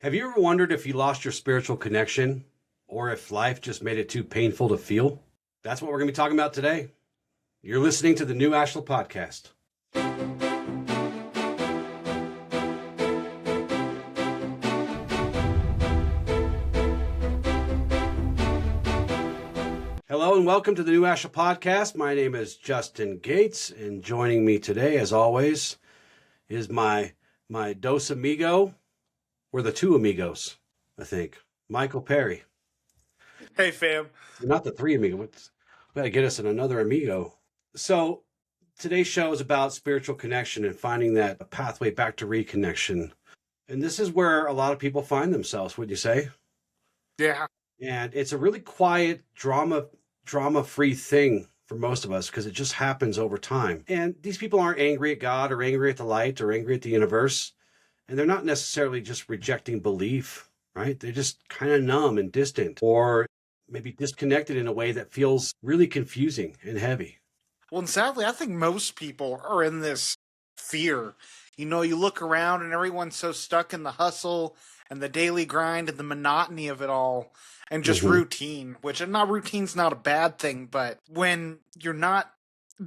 Have you ever wondered if you lost your spiritual connection or if life just made it too painful to feel? That's what we're going to be talking about today. You're listening to the new Ashla Podcast. Hello and welcome to the new Ashla Podcast. My name is Justin Gates, and joining me today, as always, is my dos amigo. We're the two amigos, I think. Michael Perry. Hey, fam. You're not the three amigos. We got to get us another amigo. So today's show is about spiritual connection and finding that pathway back to reconnection. And this is where a lot of people find themselves, would you say? Yeah. And it's a really quiet, drama-free thing for most of us because it just happens over time. And these people aren't angry at God or angry at the light or angry at the universe. And they're not necessarily just rejecting belief, right? They're just kind of numb and distant or maybe disconnected in a way that feels really confusing and heavy. Well, and sadly, I think most people are in this fear. You know, you look around and everyone's so stuck in the hustle and the daily grind and the monotony of it all and just routine, which routine's not a bad thing, but when you're not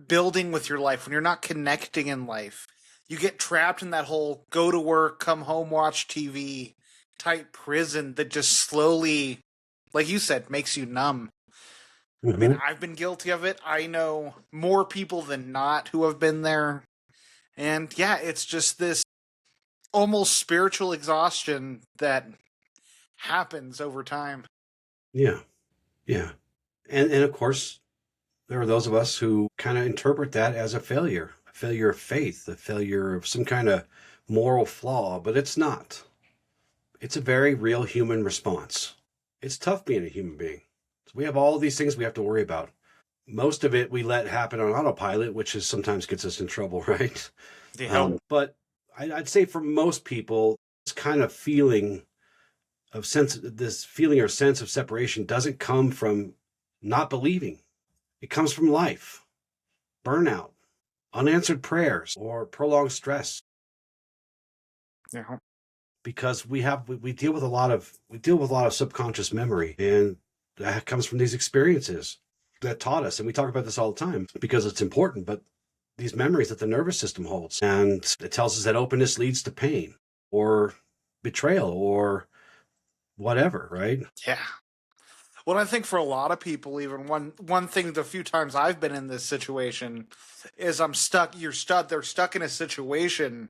building with your life, when you're not connecting in life, you get trapped in that whole go to work, come home, watch TV type prison that just slowly, like you said, makes you numb. I mean, I've been guilty of it. I know more people than not who have been there. And yeah, it's just this almost spiritual exhaustion that happens over time. Yeah. And of course, there are those of us who kind of interpret that as a failure of faith, a failure of some kind of moral flaw, but it's not. It's a very real human response. It's tough being a human being. So we have all these things we have to worry about. Most of it we let happen on autopilot, which is sometimes gets us in trouble, right? Yeah. But I'd say for most people, this kind of feeling of sense of separation doesn't come from not believing. It comes from life, burnout, unanswered prayers, or prolonged stress. Yeah. Because we deal with a lot of subconscious memory, and that comes from these experiences that taught us. And we talk about this all the time because it's important, but these memories that the nervous system holds, and it tells us that openness leads to pain or betrayal or whatever, right? Yeah. Well, I think for a lot of people, even one thing, the few times I've been in this situation is I'm stuck. They're stuck in a situation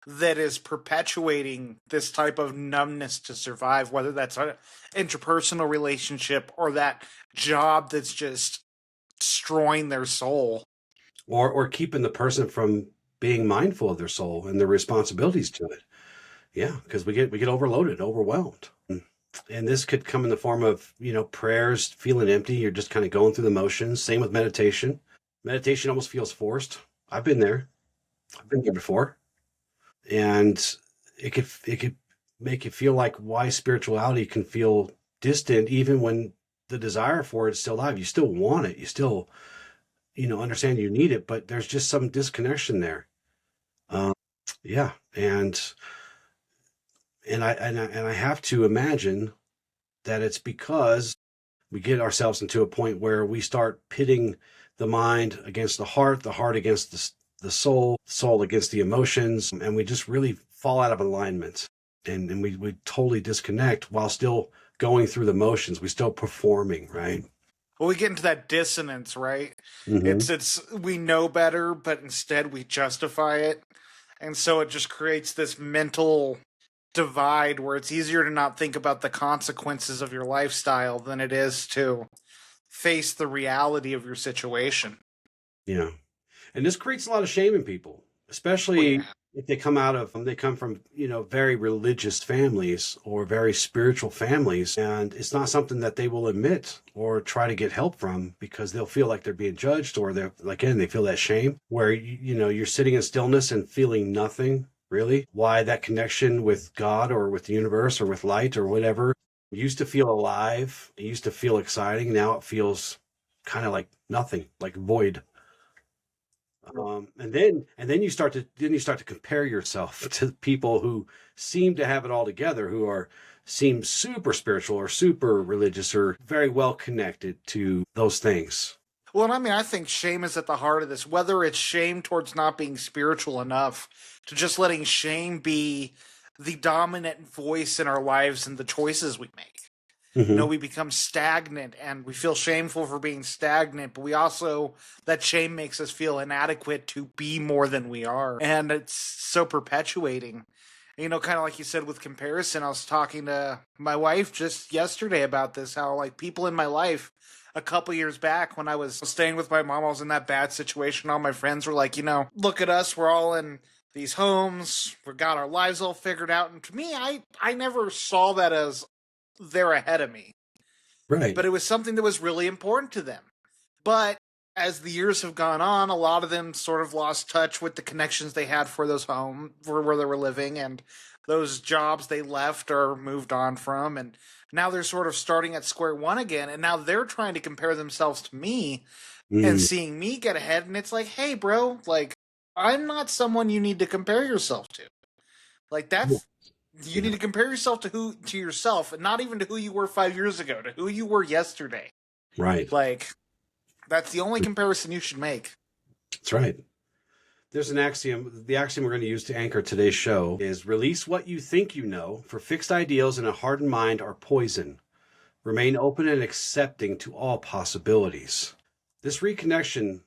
that is perpetuating this type of numbness to survive, whether that's an interpersonal relationship or that job that's just destroying their soul. Or keeping the person from being mindful of their soul and their responsibilities to it. Yeah, because we get overloaded, overwhelmed. And this could come in the form of, prayers, feeling empty. You're just kind of going through the motions. Same with meditation. Meditation almost feels forced. I've been there. I've been there before. And it could make you feel like why spirituality can feel distant, even when the desire for it is still alive. You still want it. You still, understand you need it, but there's just some disconnection there. Yeah. And I have to imagine that it's because we get ourselves into a point where we start pitting the mind against the heart against the soul against the emotions, and we just really fall out of alignment, and we totally disconnect while still going through the motions. We're still performing, right? Well, we get into that dissonance, right? It's we know better, but instead we justify it, and so it just creates this mental divide where it's easier to not think about the consequences of your lifestyle than it is to face the reality of your situation. Yeah. And this creates a lot of shame in people, especially if they come from, very religious families or very spiritual families. And it's not something that they will admit or try to get help from because they'll feel like they're being judged, or they feel that shame where, you're sitting in stillness and feeling nothing. Really? Why that connection with God or with the universe or with light or whatever used to feel alive. It used to feel exciting. Now it feels kind of like nothing, like void. And then you start to compare yourself to people who seem to have it all together, who seem super spiritual or super religious or very well connected to those things. Well, and I mean, I think shame is at the heart of this, whether it's shame towards not being spiritual enough to just letting shame be the dominant voice in our lives and the choices we make. Mm-hmm. We become stagnant and we feel shameful for being stagnant, but we also, that shame makes us feel inadequate to be more than we are. And it's so perpetuating. Kind of like you said with comparison, I was talking to my wife just yesterday about this, how like people in my life a couple years back when I was staying with my mom, I was in that bad situation. All my friends were like, look at us, we're all in these homes, we've got our lives all figured out. And to me, I never saw that as they're ahead of me. Right. But it was something that was really important to them. But as the years have gone on, a lot of them sort of lost touch with the connections they had for those homes, for where they were living, and those jobs they left or moved on from. And now they're sort of starting at square one again. And now they're trying to compare themselves to me and seeing me get ahead. And it's like, hey, bro, like, I'm not someone you need to compare yourself to. Like, you need to compare yourself to yourself, and not even to who you were 5 years ago, to who you were yesterday. Right. Like, that's the only comparison you should make. That's right. There's an axiom. The axiom we're going to use to anchor today's show is: release what you think you know, for fixed ideals and a hardened mind are poison. Remain open and accepting to all possibilities. This reconnection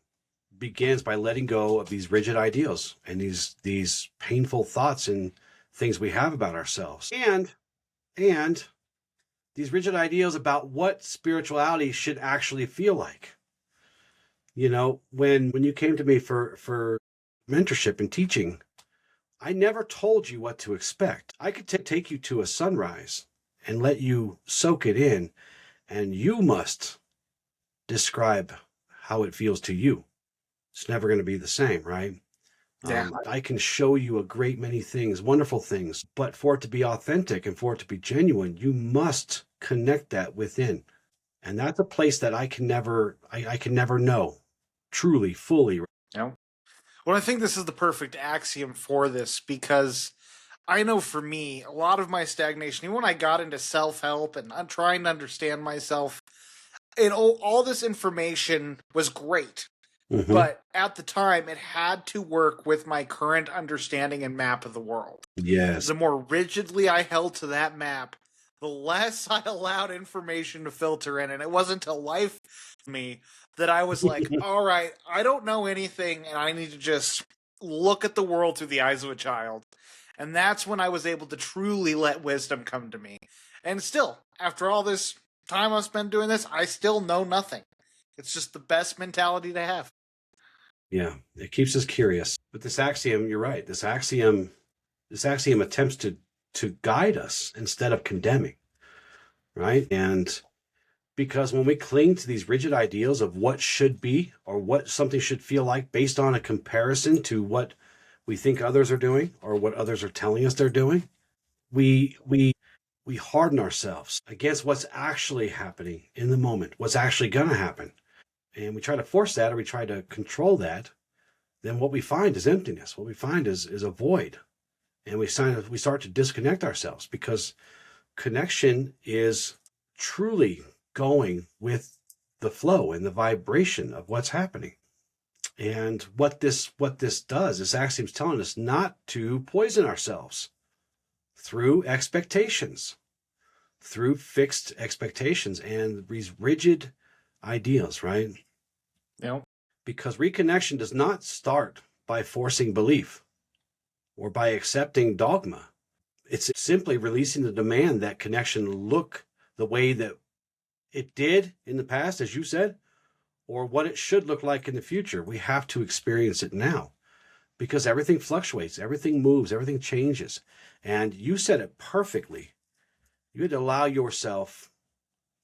begins by letting go of these rigid ideals and these painful thoughts and things we have about ourselves, and these rigid ideals about what spirituality should actually feel like. When you came to me for mentorship and teaching, I never told you what to expect. I could take you to a sunrise and let you soak it in, and you must describe how it feels to you. It's never going to be the same, right? Yeah. I can show you a great many things, wonderful things, but for it to be authentic and for it to be genuine, you must connect that within. And that's a place that I can never know truly, fully. No. Well, I think this is the perfect axiom for this, because I know for me, a lot of my stagnation, even when I got into self-help and I'm trying to understand myself, all this information was great. Mm-hmm. But at the time, it had to work with my current understanding and map of the world. Yes. The more rigidly I held to that map, the less I allowed information to filter in. And it wasn't until life me that I was like, all right, I don't know anything, and I need to just look at the world through the eyes of a child. And that's when I was able to truly let wisdom come to me. And still, after all this time I've spent doing this, I still know nothing. It's just the best mentality to have. Yeah, it keeps us curious. But this axiom, you're right. This axiom attempts to guide us instead of condemning, right? And because when we cling to these rigid ideals of what should be or what something should feel like based on a comparison to what we think others are doing or what others are telling us they're doing, we harden ourselves against what's actually happening in the moment, what's actually going to happen. And we try to force that, or we try to control that, then what we find is emptiness. What we find is a void. And we start to disconnect ourselves, because connection is truly going with the flow and the vibration of what's happening. And what this does is Axiom's telling us not to poison ourselves through expectations, through fixed expectations and these rigid ideals, right? Yeah. Because reconnection does not start by forcing belief or by accepting dogma. It's simply releasing the demand that connection look the way that it did in the past, as you said, or what it should look like in the future. We have to experience it now, because everything fluctuates, everything moves, everything changes. And you said it perfectly. You had to allow yourself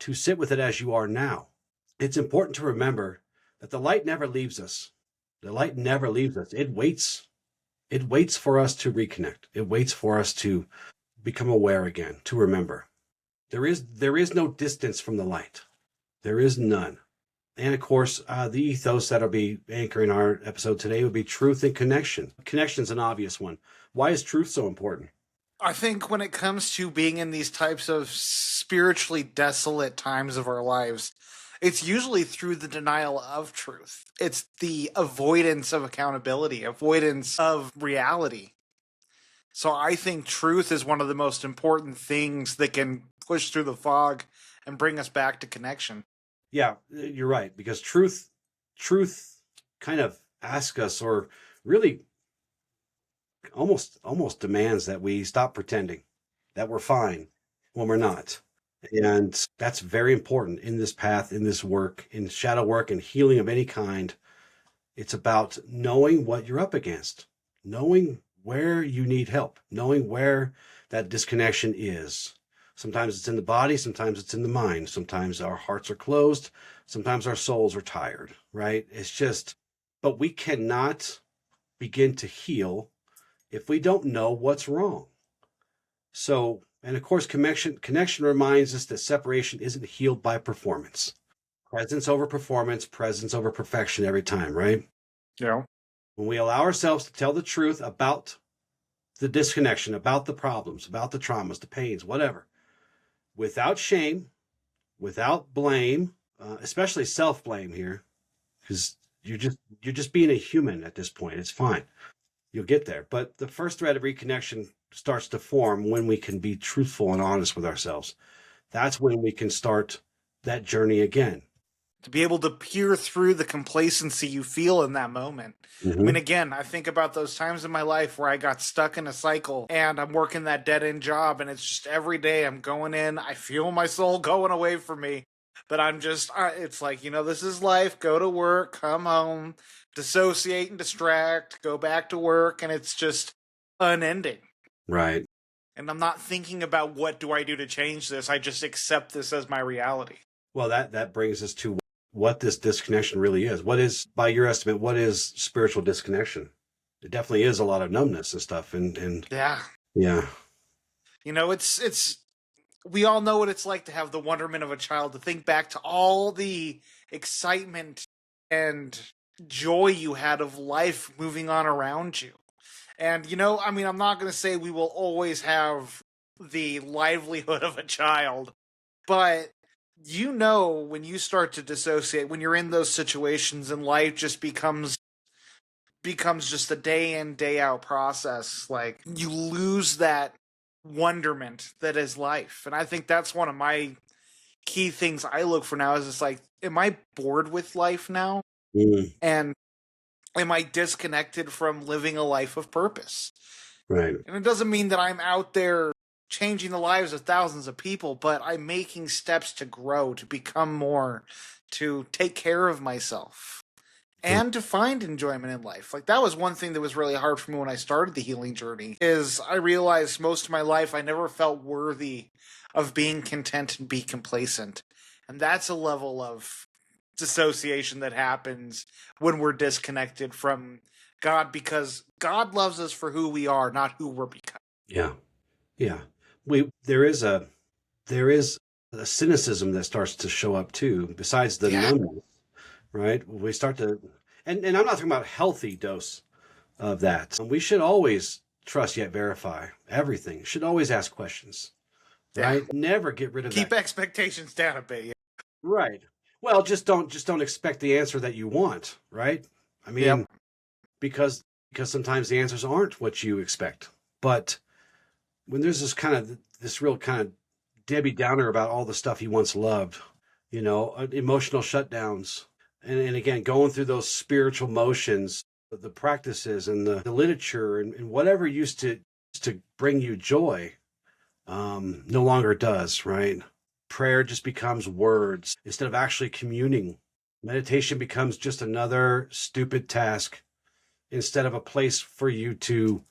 to sit with it as you are now. It's important to remember that the light never leaves us. The light never leaves us. It waits. It waits for us to reconnect. It waits for us to become aware again, to remember. There is no distance from the light. There is none. And of course, the ethos that'll be anchoring our episode today would be truth and connection. Connection's an obvious one. Why is truth so important? I think when it comes to being in these types of spiritually desolate times of our lives, it's usually through the denial of truth. It's the avoidance of accountability, avoidance of reality. So I think truth is one of the most important things that can push through the fog and bring us back to connection. Yeah, you're right, because truth kind of asks us, or really almost demands that we stop pretending that we're fine when we're not. And that's very important in this path, in this work, in shadow work and healing of any kind. It's about knowing what you're up against, knowing where you need help, knowing where that disconnection is. Sometimes it's in the body, sometimes it's in the mind, sometimes our hearts are closed, sometimes our souls are tired, right? It's just, but we cannot begin to heal if we don't know what's wrong. So, and of course, connection reminds us that separation isn't healed by performance. Presence over performance, presence over perfection every time, right? Yeah. When we allow ourselves to tell the truth about the disconnection, about the problems, about the traumas, the pains, whatever, without shame, without blame, especially self-blame here, because you're just being a human at this point. It's fine. You'll get there. But the first thread of reconnection starts to form when we can be truthful and honest with ourselves. That's when we can start that journey again. To be able to peer through the complacency you feel in that moment. Mm-hmm. I mean, again, I think about those times in my life where I got stuck in a cycle and I'm working that dead-end job, and it's just every day I'm going in, I feel my soul going away from me, but I'm just, it's like, this is life, go to work, come home, dissociate and distract, go back to work, and it's just unending. Right. And I'm not thinking about what do I do to change this, I just accept this as my reality. Well, that brings us to what this disconnection really is. What is, by your estimate, what is spiritual disconnection? It definitely is a lot of numbness and stuff. And yeah. It's we all know what it's like to have the wonderment of a child, to think back to all the excitement and joy you had of life moving on around you. And, I'm not going to say we will always have the livelihood of a child, but when you start to dissociate, when you're in those situations and life just becomes just a day in, day out process, like you lose that wonderment that is life. And I think that's one of my key things I look for now is it's like, am I bored with life now? And am I disconnected from living a life of purpose? Right. And it doesn't mean that I'm out there changing the lives of thousands of people, but I'm making steps to grow, to become more, to take care of myself, and to find enjoyment in life. Like, that was one thing that was really hard for me when I started the healing journey, is I realized most of my life I never felt worthy of being content and be complacent. And that's a level of dissociation that happens when we're disconnected from God, because God loves us for who we are, not who we're becoming. Yeah. There is a cynicism that starts to show up too, besides the numbness, right? We start to, and I'm not talking about a healthy dose of that. We should always trust yet verify everything. Should always ask questions, right? Never get rid of Keep expectations down a bit. Yeah. Right. Well, just don't expect the answer that you want, right? I mean, because sometimes the answers aren't what you expect. But when there's this real kind of Debbie Downer about all the stuff you once loved, emotional shutdowns, and again, going through those spiritual motions, the practices and the literature and whatever used to bring you joy, no longer does, right? Prayer just becomes words instead of actually communing. Meditation becomes just another stupid task instead of a place for you to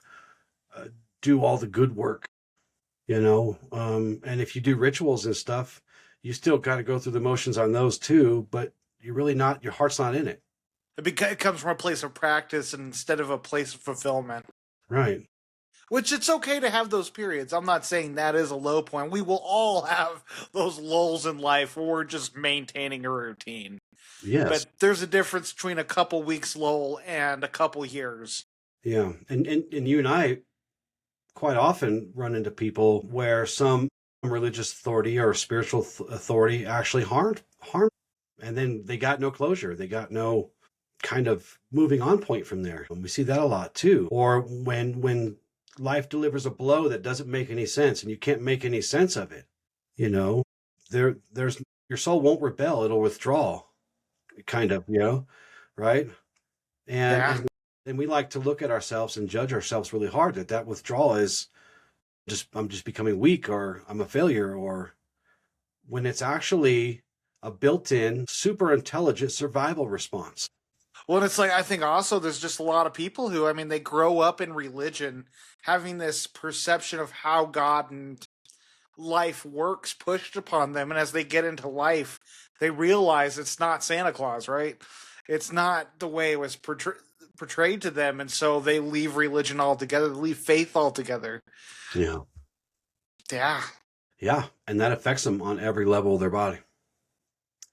do all the good work, and if you do rituals and stuff, you still got to go through the motions on those too, but your heart's not in it. It comes from a place of practice instead of a place of fulfillment. Right. Which, it's okay to have those periods. I'm not saying that is a low point. We will all have those lulls in life where we're just maintaining a routine. Yes. But there's a difference between a couple weeks lull and a couple years. Yeah. And you and I quite often run into people where some religious authority or spiritual authority actually harmed, and then they got no closure. They got no kind of moving on point from there. And we see that a lot too. Or when life delivers a blow that doesn't make any sense and you can't make any sense of it, you know, there's your soul won't rebel, it'll withdraw, kind of, right? And Yeah. and we like to look at ourselves and judge ourselves really hard that withdrawal is I'm just becoming weak, or I'm a failure, or when it's actually a built-in super intelligent survival response. Well, it's like, I think also there's just a lot of people who, I mean, they grow up in religion having this perception of how God and life works pushed upon them. And as they get into life, they realize it's not Santa Claus, right? It's not the way it was portrayed to them. And so they leave religion altogether, they leave faith altogether. Yeah. Yeah. Yeah. And that affects them on every level of their body,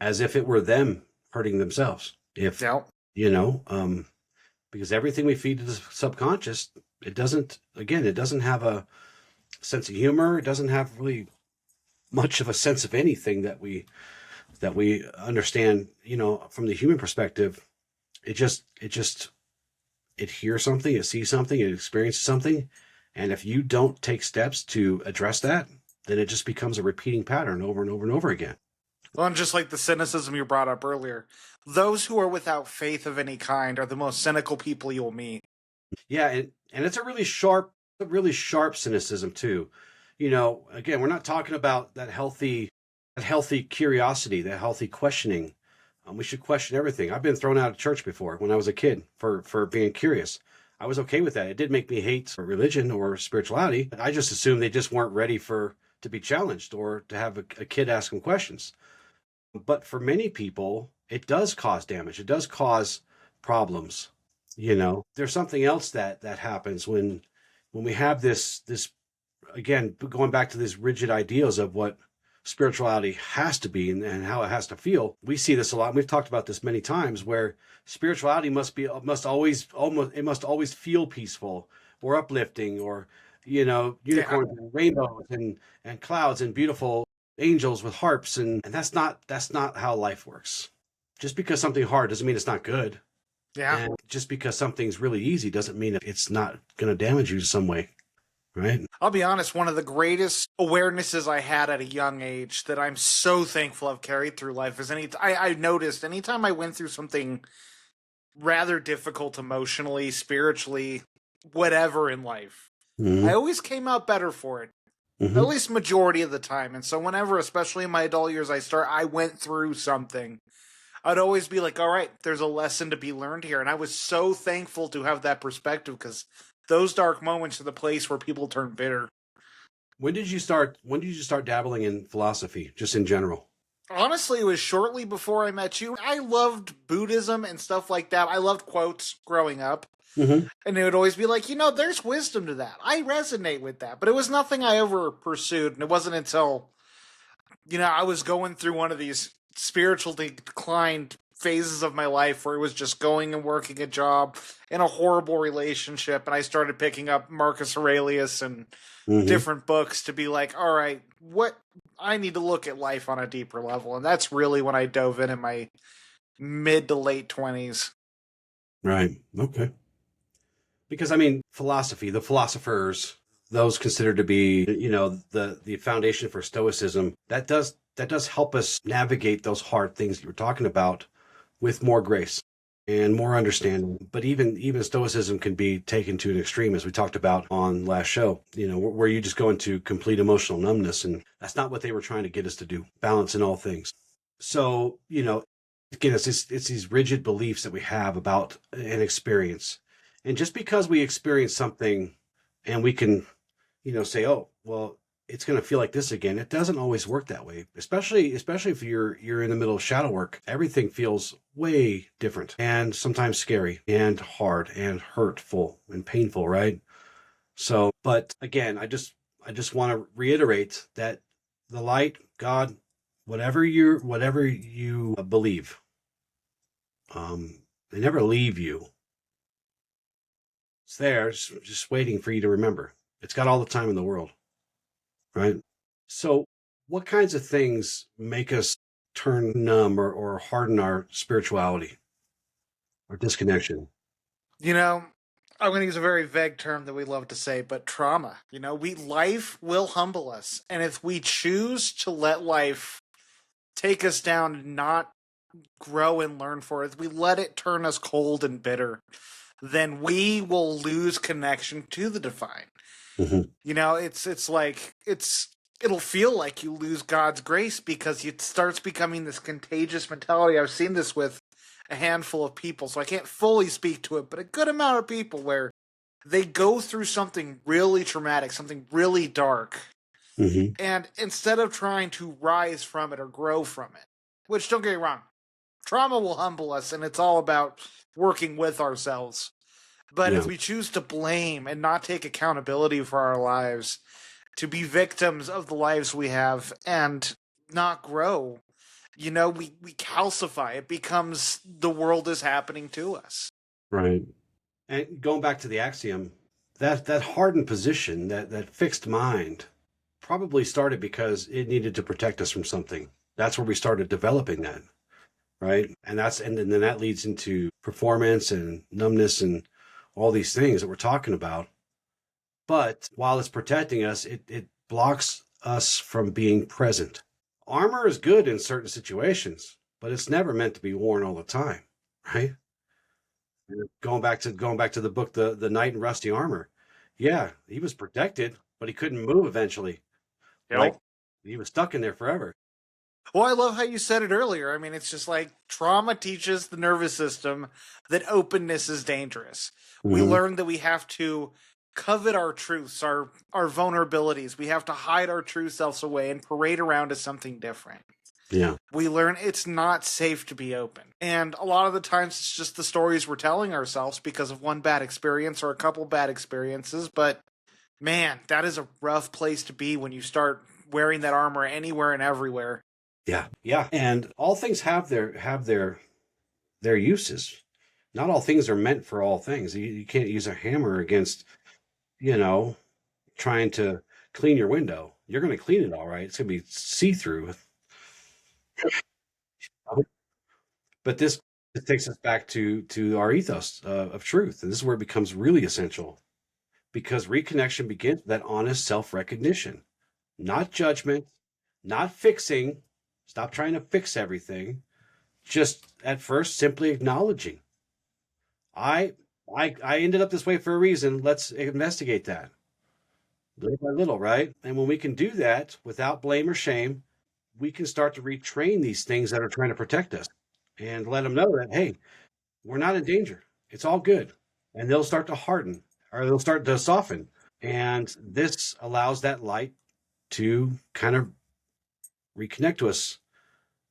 as if it were them hurting themselves. If, because everything we feed to the subconscious, it doesn't have a sense of humor. It doesn't have really much of a sense of anything that we understand, from the human perspective. It hears something, it sees something, it experiences something. And if you don't take steps to address that, then it just becomes a repeating pattern over and over and over again. Well, and just like the cynicism you brought up earlier, those who are without faith of any kind are the most cynical people you'll meet. Yeah, and it's a really sharp cynicism too. Again, we're not talking about that healthy curiosity, that healthy questioning. We should question everything. I've been thrown out of church before when I was a kid for being curious. I was okay with that. It did make me hate religion or spirituality. I just assumed they just weren't ready to be challenged or to have a kid ask them questions. But for many people, it does cause damage. It does cause problems. There's something else that happens when we have this, again, going back to these rigid ideals of what spirituality has to be and how it has to feel. We see this a lot. We've talked about this many times, where spirituality must always feel peaceful or uplifting, or unicorns and rainbows and clouds and beautiful angels with harps, and that's not how life works. Just because something hard doesn't mean it's not good. Yeah. And just because something's really easy doesn't mean it's not going to damage you in some way. Right. I'll be honest, one of the greatest awarenesses I had at a young age that I'm so thankful I've carried through life is I noticed anytime I went through something rather difficult emotionally, spiritually, whatever in life, I always came out better for it. At least majority of the time. And so whenever, especially in my adult years, I went through something, I'd always be like, all right, there's a lesson to be learned here. And I was so thankful to have that perspective, because those dark moments are the place where people turn bitter. When did you start dabbling in philosophy, just in general? Honestly, it was shortly before I met you. I loved Buddhism and stuff like that. I loved quotes growing up. And it would always be like, there's wisdom to that. I resonate with that. But it was nothing I ever pursued. And it wasn't until, I was going through one of these spiritual declined phases of my life where it was just going and working a job in a horrible relationship, and I started picking up Marcus Aurelius and different books to be like, all right, what I need to look at life on a deeper level. And that's really when I dove in my mid to late 20s. Right. Okay. Because philosophy, the philosophers, those considered to be, the foundation for Stoicism, that does help us navigate those hard things you were talking about with more grace and more understanding. But even Stoicism can be taken to an extreme, as we talked about on last show, where you just go into complete emotional numbness. And that's not what they were trying to get us to do. Balance in all things. So, again, it's these rigid beliefs that we have about an experience. And just because we experience something and we can, say, oh, well, it's going to feel like this again. It doesn't always work that way, especially if you're in the middle of shadow work. Everything feels way different, and sometimes scary and hard and hurtful and painful, right? So, but again, I just want to reiterate that the light, God, whatever you believe, They never leave you. It's there, just waiting for you to remember. It's got all the time in the world, right? So what kinds of things make us turn numb or harden our spirituality or disconnection? You know, I'm going to use a very vague term that we love to say, but trauma. Life will humble us, and if we choose to let life take us down and not grow and learn for it, if we let it turn us cold and bitter, then we will lose connection to the divine. Mm-hmm. It'll feel like you lose God's grace because it starts becoming this contagious mentality. I've seen this with a handful of people, so I can't fully speak to it, but a good amount of people where they go through something really traumatic, something really dark, Mm-hmm. and instead of trying to rise from it or grow from it, which don't get me wrong, trauma will humble us, and it's all about working with ourselves. But Yeah. if we choose to blame and not take accountability for our lives, to be victims of the lives we have and not grow, we calcify. It becomes the world is happening to us. Right. And going back to the axiom, that hardened position, that fixed mind, probably started because it needed to protect us from something. That's where we started developing that, right? And then that leads into performance and numbness and all these things that we're talking about. But while it's protecting us, it blocks us from being present. Armor is good in certain situations, but it's never meant to be worn all the time, right? Going back to the book, the Knight in Rusty Armor. Yeah, he was protected, but he couldn't move eventually. Like he was stuck in there forever. Well, I love how you said it earlier. I mean, it's just like trauma teaches the nervous system that openness is dangerous. We Mhm. learn that we have to covet our truths, our vulnerabilities. We have to hide our true selves away and parade around as something different. Yeah. We learn it's not safe to be open. And a lot of the times it's just the stories we're telling ourselves because of one bad experience or a couple bad experiences. But man, that is a rough place to be when you start wearing that armor anywhere and everywhere. Yeah. Yeah. And all things have their uses. Not all things are meant for all things. You can't use a hammer against, trying to clean your window. You're going to clean it all right. It's going to be see-through. But this takes us back to our ethos of truth. And this is where it becomes really essential, because reconnection begins with that honest self-recognition, not judgment, not fixing. Stop trying to fix everything. Just at first, simply acknowledging, I ended up this way for a reason. Let's investigate that little by little, right? And when we can do that without blame or shame, we can start to retrain these things that are trying to protect us and let them know that, hey, we're not in danger. It's all good. And they'll start to harden, or they'll start to soften. And this allows that light to kind of reconnect to us.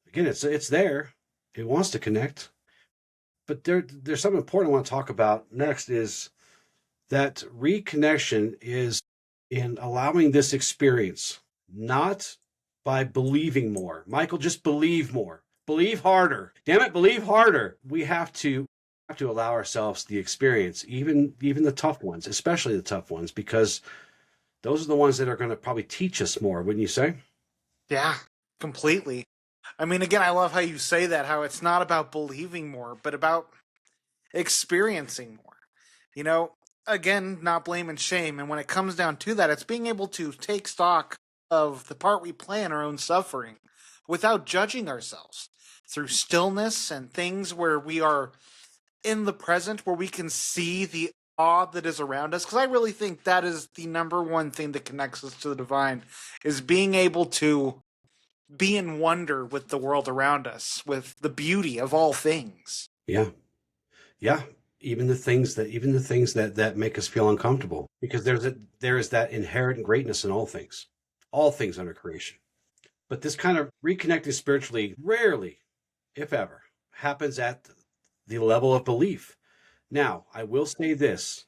Again, it's there. It wants to connect. But there's something important I want to talk about next, is that reconnection is in allowing this experience, not by believing more. Michael, just believe more. Believe harder. Damn it, believe harder. We have to allow ourselves the experience, even the tough ones, especially the tough ones, because those are the ones that are going to probably teach us more, wouldn't you say? Yeah, completely. I mean, again, I love how you say that, how it's not about believing more, but about experiencing more. Again, not blame and shame. And when it comes down to that, it's being able to take stock of the part we play in our own suffering without judging ourselves through stillness and things where we are in the present, where we can see the awe that is around us. Because I really think that is the number one thing that connects us to the divine, is being able to be in wonder with the world around us, with the beauty of all things. Yeah. Yeah. Even the things that make us feel uncomfortable, because there is that inherent greatness in all things under creation. But this kind of reconnecting spiritually rarely, if ever, happens at the level of belief. Now, I will say this.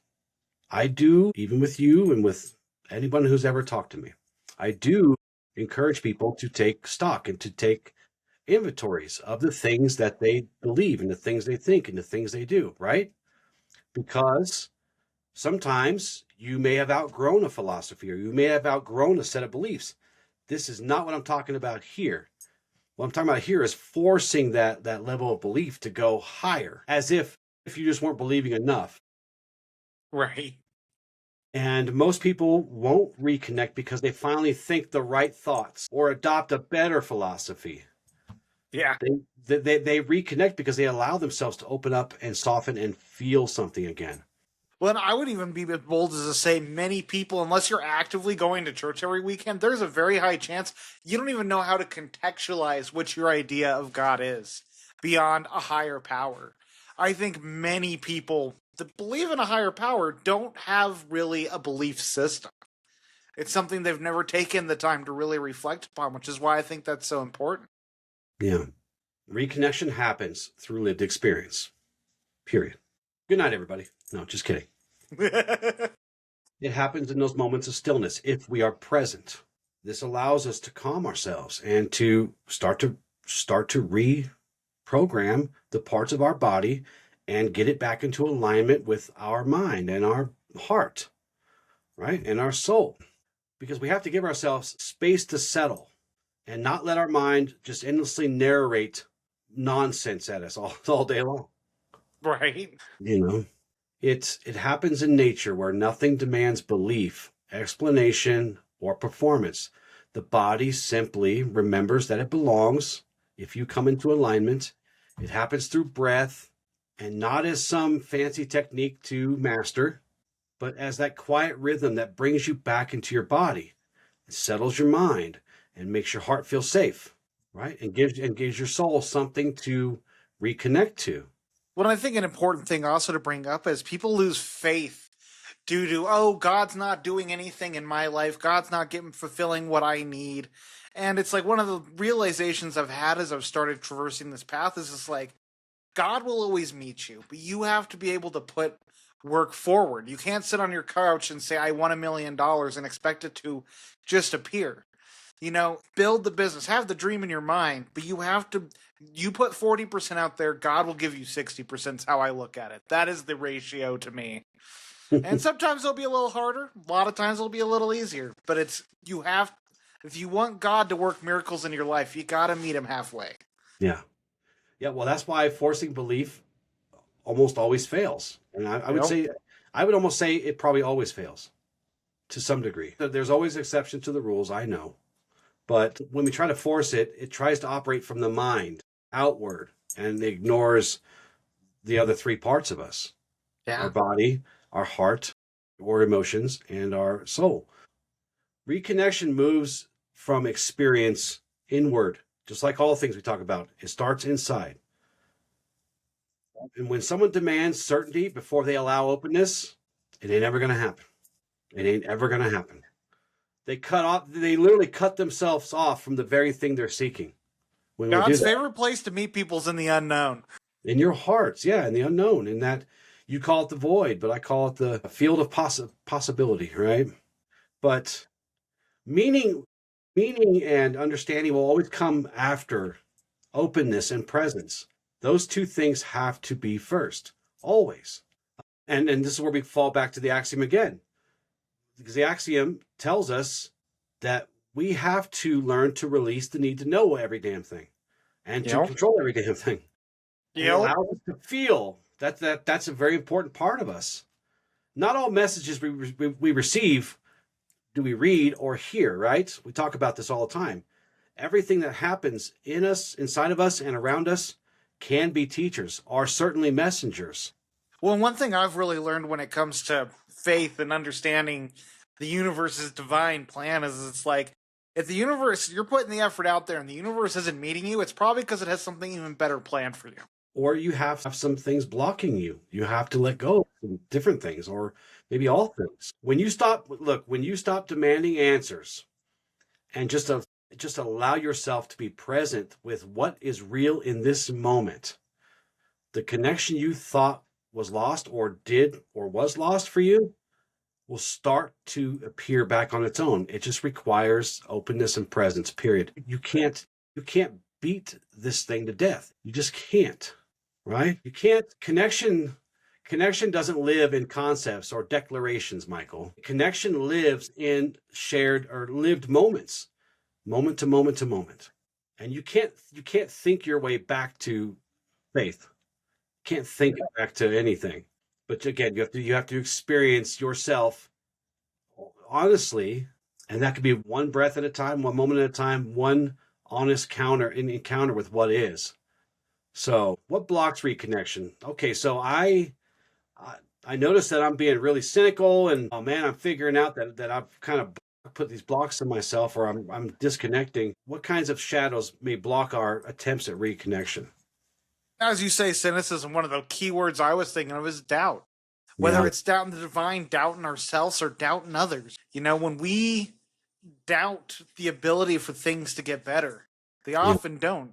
I do, even with you and with anyone who's ever talked to me, I do encourage people to take stock and to take inventories of the things that they believe and the things they think and the things they do, right? Because sometimes you may have outgrown a philosophy, or you may have outgrown a set of beliefs. This is not what I'm talking about here. What I'm talking about here is forcing that level of belief to go higher, as if you just weren't believing enough. Right. And most people won't reconnect because they finally think the right thoughts or adopt a better philosophy. Yeah. They reconnect because they allow themselves to open up and soften and feel something again. Well, I would even be as bold as to say many people, unless you're actively going to church every weekend, there's a very high chance you don't even know how to contextualize what your idea of God is beyond a higher power. I think many people that believe in a higher power don't have really a belief system. It's something they've never taken the time to really reflect upon, which is why I think that's so important. Yeah. Reconnection happens through lived experience. Period. Good night, everybody. No, just kidding. It happens in those moments of stillness if we are present. This allows us to calm ourselves and to start to reprogram the parts of our body and get it back into alignment with our mind and our heart, right? And our soul. Because we have to give ourselves space to settle and not let our mind just endlessly narrate nonsense at us all day long. Right. You know, it happens in nature where nothing demands belief, explanation, or performance. The body simply remembers that it belongs if you come into alignment. It happens through breath, and not as some fancy technique to master, but as that quiet rhythm that brings you back into your body. It settles your mind and makes your heart feel safe, right? And gives your soul something to reconnect to. What I think an important thing also to bring up is people lose faith due to, oh, God's not doing anything in my life. God's not fulfilling what I need. And it's like one of the realizations I've had as I've started traversing this path is just like, God will always meet you, but you have to be able to put work forward. You can't sit on your couch and say, I want $1 million and expect it to just appear. You know, build the business, have the dream in your mind, but you put 40% out there, God will give you 60%, is how I look at it. That is the ratio to me. And sometimes it'll be a little harder. A lot of times it'll be a little easier. But if you want God to work miracles in your life, you got to meet him halfway. Yeah. Yeah, well, that's why forcing belief almost always fails. And I would almost say it probably always fails to some degree. There's always exception to the rules, I know. But when we try to force it, it tries to operate from the mind outward and ignores the other three parts of us. Yeah. Our body, our heart, or emotions, and our soul. Reconnection moves from experience inward, just like all things we talk about. It starts inside. And when someone demands certainty before they allow openness, it ain't ever going to happen. It ain't ever going to happen. They literally cut themselves off from the very thing they're seeking. God's favorite place to meet people is in the unknown. In your hearts, yeah, in the unknown. In that, you call it the void, but I call it the field of possibility, right? But meaning and understanding will always come after openness and presence. Those two things have to be first, always. And this is where we fall back to the axiom again. Because the axiom tells us that we have to learn to release the need to know every damn thing and to control every damn thing. It allows us to feel that's a very important part of us. Not all messages we receive do we read or hear, right? We talk about this all the time. Everything that happens in us, inside of us, and around us can be teachers, are certainly messengers. Well, one thing I've really learned when it comes to faith and understanding the universe's divine plan is it's like, if the universe, you're putting the effort out there and the universe isn't meeting you, it's probably because it has something even better planned for you. Or you have some things blocking you. You have to let go of different things, or maybe all things. When you stop demanding answers and just allow yourself to be present with what is real in this moment, the connection you thought was lost or was lost for you will start to appear back on its own. It just requires openness and presence, period. You can't beat this thing to death. You just can't, right? You can't. Connection doesn't live in concepts or declarations, Michael. Connection lives in shared or lived moments, moment to moment to moment. And you can't think your way back to faith. You can't think it back to anything. But again, you have to experience yourself honestly, and that could be one breath at a time, one moment at a time, one honest encounter with what is. So, what blocks reconnection? Okay, so I noticed that I'm being really cynical, and oh man, I'm figuring out that I've kind of put these blocks in myself, or I'm disconnecting. What kinds of shadows may block our attempts at reconnection? As you say, cynicism, one of the key words I was thinking of is doubt. Whether it's doubt in the divine, doubt in ourselves, or doubt in others. When we doubt the ability for things to get better, they often don't.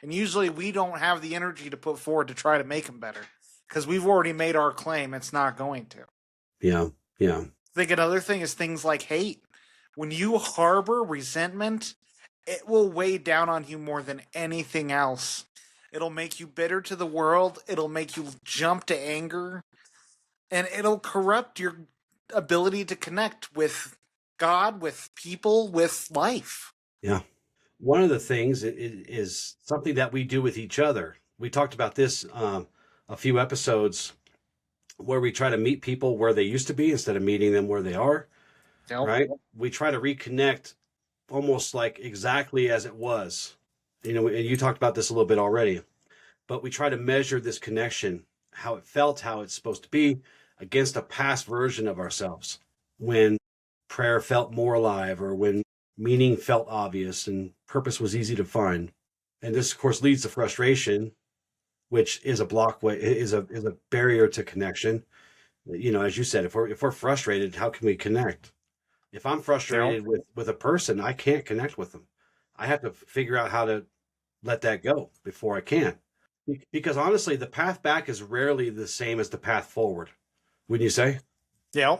And usually we don't have the energy to put forward to try to make them better. Because we've already made our claim it's not going to. Yeah. I think another thing is things like hate. When you harbor resentment, it will weigh down on you more than anything else. It'll make you bitter to the world. It'll make you jump to anger. And it'll corrupt your ability to connect with God, with people, with life. Yeah. One of the things is something that we do with each other. We talked about this a few episodes where we try to meet people where they used to be instead of meeting them where they are. Yep. Right? We try to reconnect almost like exactly as it was. And you talked about this a little bit already, but we try to measure this connection, how it felt, how it's supposed to be, against a past version of ourselves when prayer felt more alive, or when meaning felt obvious and purpose was easy to find. And this, of course, leads to frustration, which is a barrier to connection. As you said, if we're frustrated, how can we connect? If I'm frustrated with a person, I can't connect with them. I have to figure out how to let that go before I can. Because honestly, the path back is rarely the same as the path forward. Wouldn't you say? Yeah.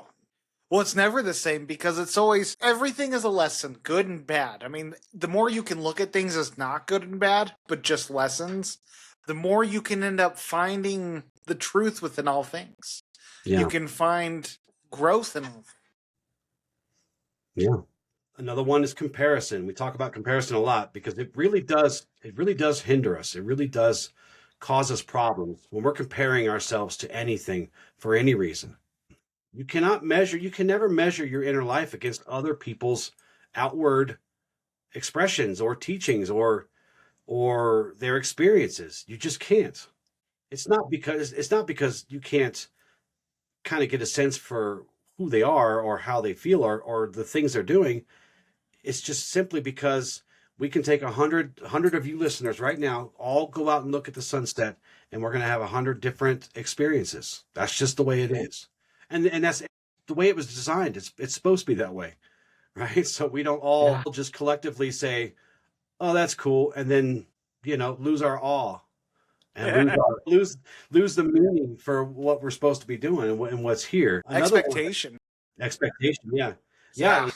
Well, it's never the same because it's always, everything is a lesson, good and bad. I mean, the more you can look at things as not good and bad, but just lessons, the more you can end up finding the truth within all things. Yeah. You can find growth in all things. Yeah. Another one is comparison. We talk about comparison a lot because it really does hinder us. It really does cause us problems when we're comparing ourselves to anything for any reason. You can never measure your inner life against other people's outward expressions or teachings or their experiences. You just can't. It's not because you can't kind of get a sense for who they are or how they feel or the things they're doing. It's just simply because we can take 100 of you listeners right now, all go out and look at the sunset, and we're going to have 100 different experiences. That's just the way it is. And that's the way it was designed. It's supposed to be that way, right? So we don't all just collectively say, oh, that's cool, and then, lose our awe and lose the meaning for what we're supposed to be doing and what's here. Expectation, yeah. Yeah,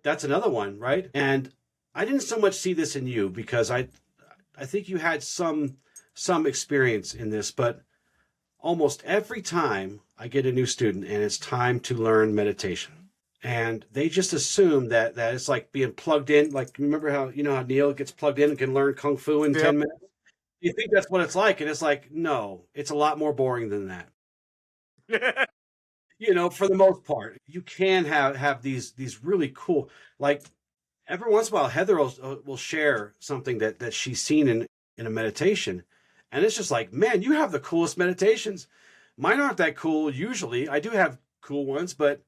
that's another one, right? And I didn't so much see this in you because I think you had some experience in this, but almost every time I get a new student and it's time to learn meditation, and they just assume that it's like being plugged in. Like, remember how Neil gets plugged in and can learn Kung Fu in 10 minutes? You think that's what it's like, and it's like, no, it's a lot more boring than that. For the most part, you can have these really cool, like every once in a while, Heather will share something that she's seen in a meditation, and it's just like, man, you have the coolest meditations. Mine aren't that cool usually. I do have cool ones, but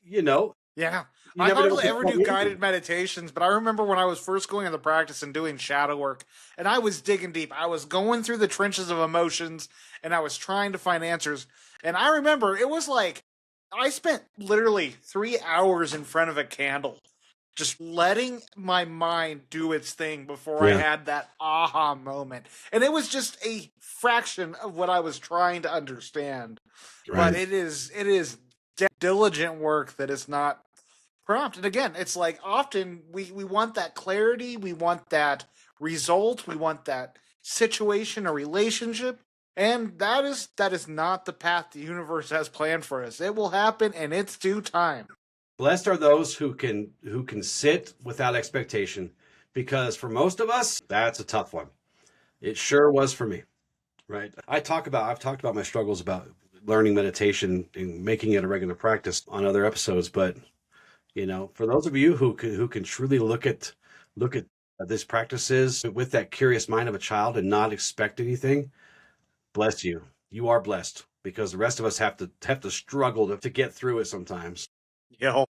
yeah. I hardly ever do guided meditations, but I remember when I was first going into practice and doing shadow work, and I was digging deep. I was going through the trenches of emotions, and I was trying to find answers. And I remember it was like, I spent literally 3 hours in front of a candle, just letting my mind do its thing before I had that aha moment. And it was just a fraction of what I was trying to understand. Right. But it is diligent work that is not prompt. And again, it's like often we want that clarity, we want that result, we want that situation or relationship. And that is not the path the universe has planned for us. It will happen in its due time. Blessed are those who can sit without expectation, because for most of us, that's a tough one. It sure was for me, right? I've talked about my struggles about learning meditation and making it a regular practice on other episodes, but for those of you who can truly look at these practices with that curious mind of a child and not expect anything, bless you. You are blessed, because the rest of us have to struggle to get through it sometimes. Yeah.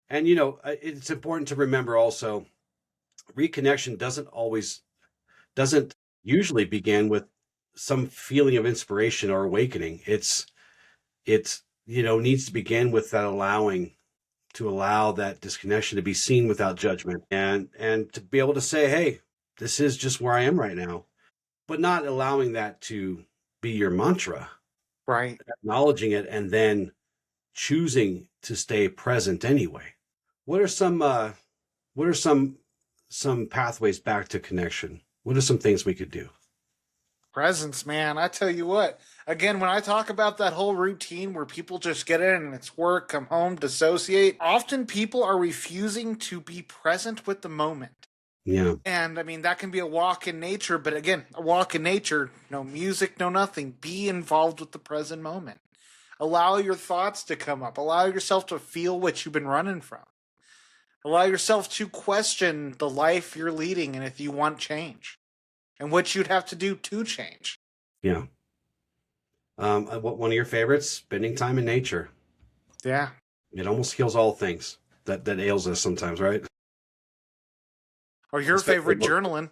And it's important to remember also, reconnection doesn't usually begin with some feeling of inspiration or awakening. It's needs to begin with that allow that disconnection to be seen without judgment, and to be able to say, hey, this is just where I am right now, but not allowing that to be your mantra. Right. Acknowledging it and then choosing to stay present anyway. What are some pathways back to connection? What are some things we could do? Presence, man. I tell you what. Again, when I talk about that whole routine where people just get in and it's work, come home, dissociate, often people are refusing to be present with the moment. Yeah. And I mean, that can be a walk in nature, but again, a walk in nature, no music, no nothing. Be involved with the present moment. Allow your thoughts to come up. Allow yourself to feel what you've been running from. Allow yourself to question the life you're leading and if you want change and what you'd have to do to change. Yeah. One of your favorites, spending time in nature. Yeah. It almost heals all things that ails us sometimes, right? Or your favorite, journaling.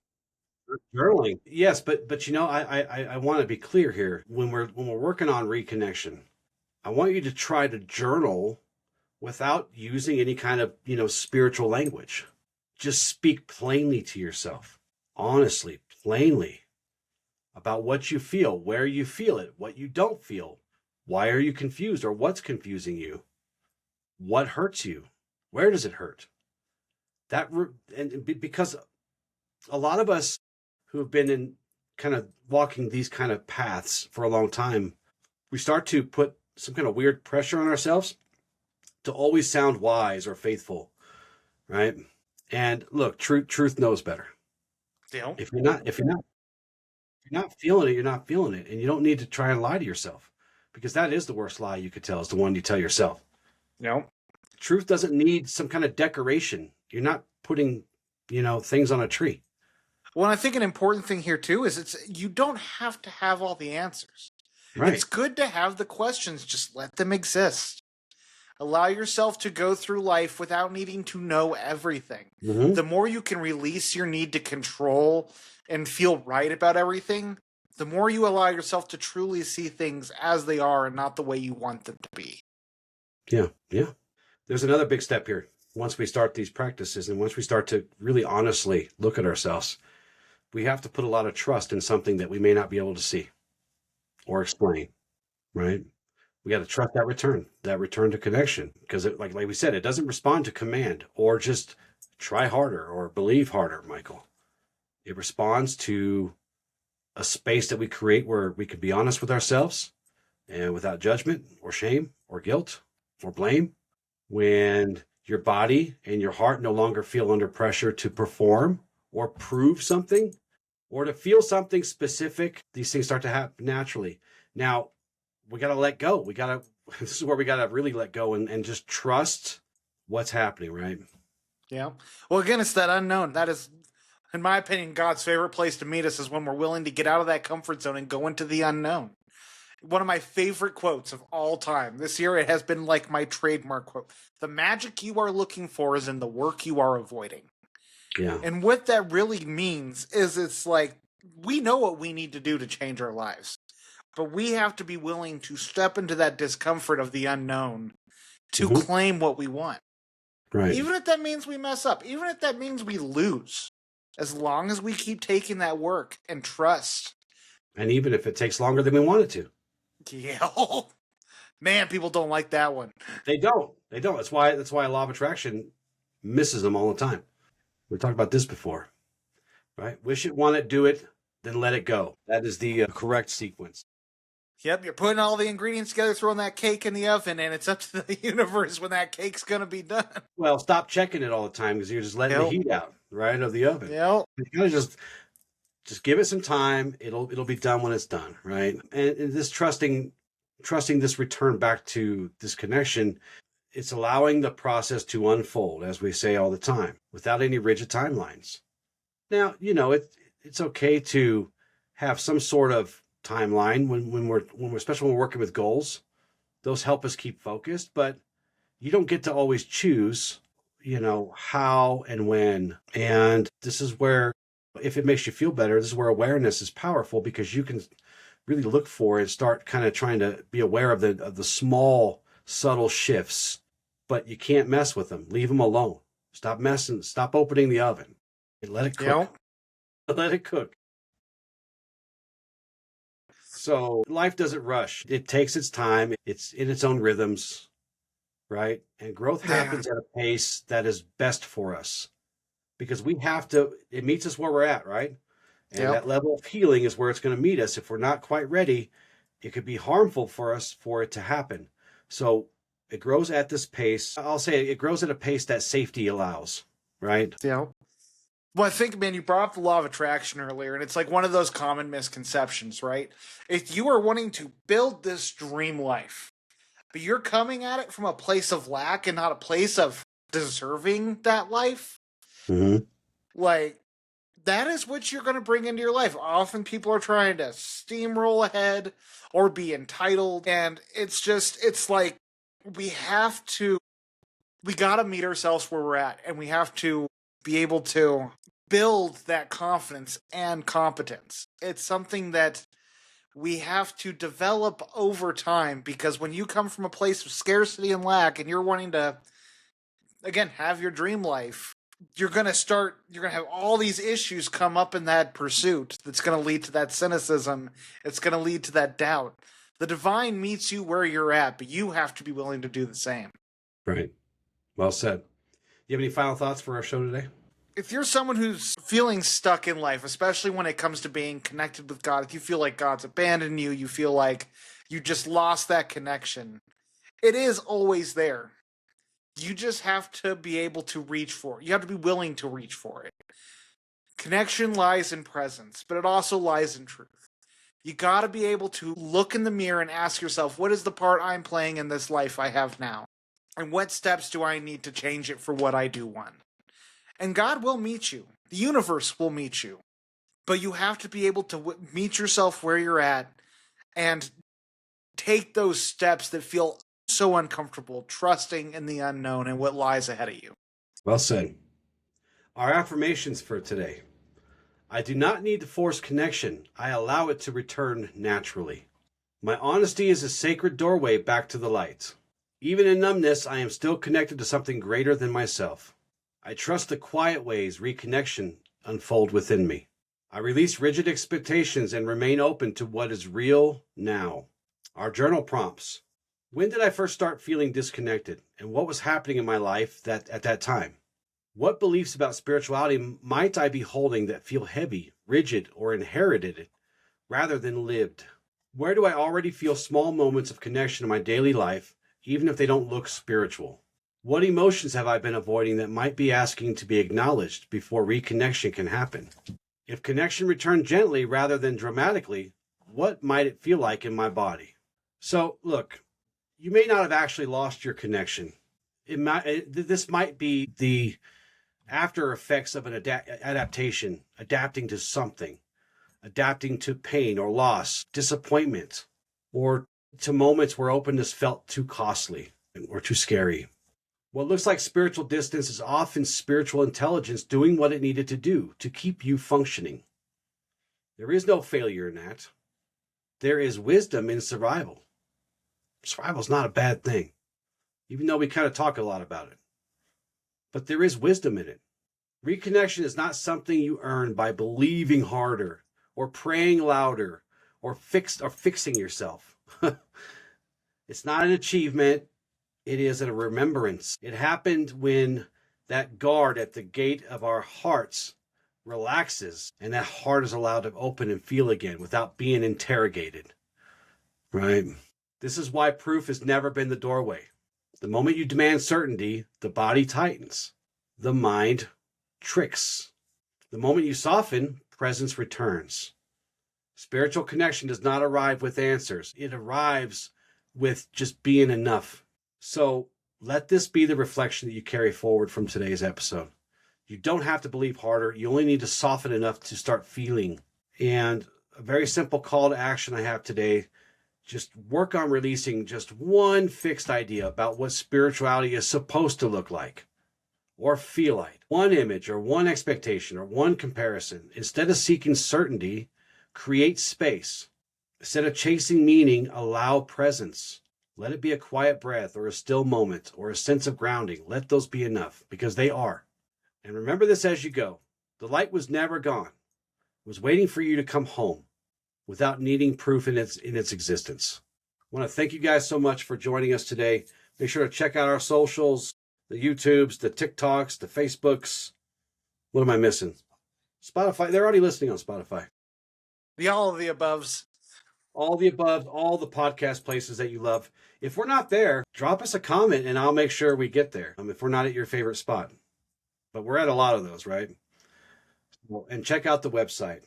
Journaling. Yes, but I want to be clear here. When we're working on reconnection, I want you to try to journal without using any kind of, spiritual language. Just speak plainly to yourself, honestly, plainly, about what you feel, where you feel it, what you don't feel, why are you confused, or what's confusing you, what hurts you, where does it hurt. Because a lot of us who have been in kind of walking these kind of paths for a long time, we start to put some kind of weird pressure on ourselves to always sound wise or faithful, right? And look, truth knows better. Yeah. If you're not feeling it, you're not feeling it, and you don't need to try and lie to yourself, because that is the worst lie you could tell, is the one you tell yourself. No. Truth doesn't need some kind of decoration. You're not putting, things on a tree. Well, I think an important thing here too is you don't have to have all the answers. Right. It's good to have the questions, just let them exist. Allow yourself to go through life without needing to know everything. Mm-hmm. The more you can release your need to control and feel right about everything, the more you allow yourself to truly see things as they are and not the way you want them to be. Yeah. There's another big step here. Once we start these practices and once we start to really honestly look at ourselves, we have to put a lot of trust in something that we may not be able to see or explain, right? We got to trust that return to connection, because like we said, it doesn't respond to command or just try harder or believe harder, Michael. It responds to a space that we create where we can be honest with ourselves and without judgment or shame or guilt or blame. When your body and your heart no longer feel under pressure to perform or prove something or to feel something specific, these things start to happen naturally. Now, we got to let go. This is where we got to really let go and just trust what's happening, right? Yeah. Well, again, it's that unknown. That is, in my opinion, God's favorite place to meet us is when we're willing to get out of that comfort zone and go into the unknown. One of my favorite quotes of all time. This year, it has been like my trademark quote. The magic you are looking for is in the work you are avoiding. Yeah. And what that really means is it's like, we know what we need to do to change our lives. But we have to be willing to step into that discomfort of the unknown to claim what we want. Right. Even if that means we mess up, even if that means we lose, as long as we keep taking that work and trust. And even if it takes longer than we want it to. Yeah. Man, people don't like that one. They don't. They don't. That's why law of attraction misses them all the time. We talked about this before, right? Wish it, want it, do it, then let it go. That is the correct sequence. Yep, you're putting all the ingredients together, throwing that cake in the oven, and it's up to the universe when that cake's going to be done. Well, stop checking it all the time because you're just letting the heat out, right, of the oven. Yep. You gotta just give it some time. It'll be done when it's done, right? And this trusting this return back to this connection, it's allowing the process to unfold, as we say all the time, without any rigid timelines. Now, it's okay to have some sort of timeline when we're especially when we're working with goals. Those help us keep focused, but you don't get to always choose, how and when. And this is where, if it makes you feel better, this is where awareness is powerful, because you can really look for and start kind of trying to be aware of the small, subtle shifts, but you can't mess with them. Leave them alone. Stop messing. Stop opening the oven. And let it cook. Yep. Let it cook. So life doesn't rush. It takes its time. It's in its own rhythms, right? And growth happens at a pace that is best for us, because it meets us where we're at, right? And that level of healing is where it's going to meet us. If we're not quite ready, it could be harmful for us for it to happen. So it grows at this pace. I'll say it grows at a pace that safety allows, right? Yeah. Well, I think, man, you brought up the law of attraction earlier, and it's like one of those common misconceptions, right? If you are wanting to build this dream life, but you're coming at it from a place of lack and not a place of deserving that life, like, that is what you're going to bring into your life. Often people are trying to steamroll ahead or be entitled, and it's like we got to meet ourselves where we're at, and we have to be able to build that confidence and competence. It's something that we have to develop over time, because when you come from a place of scarcity and lack and you're wanting to, again, have your dream life, you're going to have all these issues come up in that pursuit that's going to lead to that cynicism. It's going to lead to that doubt. The divine meets you where you're at, but you have to be willing to do the same. Right. Well said. You have any final thoughts for our show today? If you're someone who's feeling stuck in life, especially when it comes to being connected with God, if you feel like God's abandoned you, you feel like you just lost that connection, it is always there. You just have to be able to reach for it. You have to be willing to reach for it. Connection lies in presence, but it also lies in truth. You got to be able to look in the mirror and ask yourself, what is the part I'm playing in this life I have now? And what steps do I need to change it for what I do want? And God will meet you. The universe will meet you. But you have to be able to meet yourself where you're at and take those steps that feel so uncomfortable, trusting in the unknown and what lies ahead of you. Well said. Our affirmations for today. I do not need to force connection. I allow it to return naturally. My honesty is a sacred doorway back to the light. Even in numbness, I am still connected to something greater than myself. I trust the quiet ways reconnection unfold within me. I release rigid expectations and remain open to what is real now. Our journal prompts. When did I first start feeling disconnected, and what was happening in my life at that time? What beliefs about spirituality might I be holding that feel heavy, rigid, or inherited rather than lived? Where do I already feel small moments of connection in my daily life, even if they don't look spiritual? What emotions have I been avoiding that might be asking to be acknowledged before reconnection can happen? If connection returned gently rather than dramatically, what might it feel like in my body? So, look, you may not have actually lost your connection. This might be the after effects of an adaptation, adapting to something, adapting to pain or loss, disappointment, or to moments where openness felt too costly or too scary. What looks like spiritual distance is often spiritual intelligence doing what it needed to do to keep you functioning. There is no failure in that. There is wisdom in survival. Survival is not a bad thing, even though we kind of talk a lot about it. But there is wisdom in it. Reconnection is not something you earn by believing harder or praying louder or fixing yourself. It's not an achievement. It is a remembrance. It happened when that guard at the gate of our hearts relaxes and that heart is allowed to open and feel again without being interrogated, right? This is why proof has never been the doorway. The moment you demand certainty, the body tightens. The mind tricks. The moment you soften, presence returns. Spiritual connection does not arrive with answers. It arrives with just being enough. So let this be the reflection that you carry forward from today's episode. You don't have to believe harder. You only need to soften enough to start feeling. And a very simple call to action I have today, just work on releasing just one fixed idea about what spirituality is supposed to look like or feel like. One image or one expectation or one comparison. Instead of seeking certainty, create space. Instead of chasing meaning, allow presence. Let it be a quiet breath or a still moment or a sense of grounding. Let those be enough, because they are. And remember this as you go. The light was never gone. It was waiting for you to come home without needing proof in its existence. I want to thank you guys so much for joining us today. Make sure to check out our socials, the YouTubes, the TikToks, the Facebooks. What am I missing? Spotify. They're already listening on Spotify. All of the aboves. All the above, all the podcast places that you love. If we're not there, drop us a comment and I'll make sure we get there. If we're not at your favorite spot. But we're at a lot of those, right? And check out the website,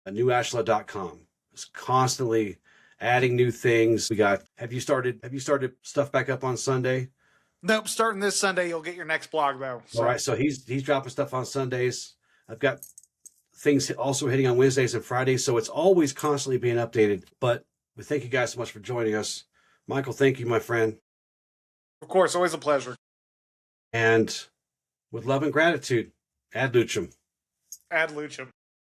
newashla.com. It's constantly adding new things. Have you started stuff back up on Sunday? Nope, starting this Sunday, you'll get your next blog, though. So. All right, so he's dropping stuff on Sundays. I've got things also hitting on Wednesdays and Fridays, so it's always constantly being updated. But we thank you guys so much for joining us. Michael, thank you, my friend. Of course, always a pleasure. And with love and gratitude, ad lucem. Ad lucem.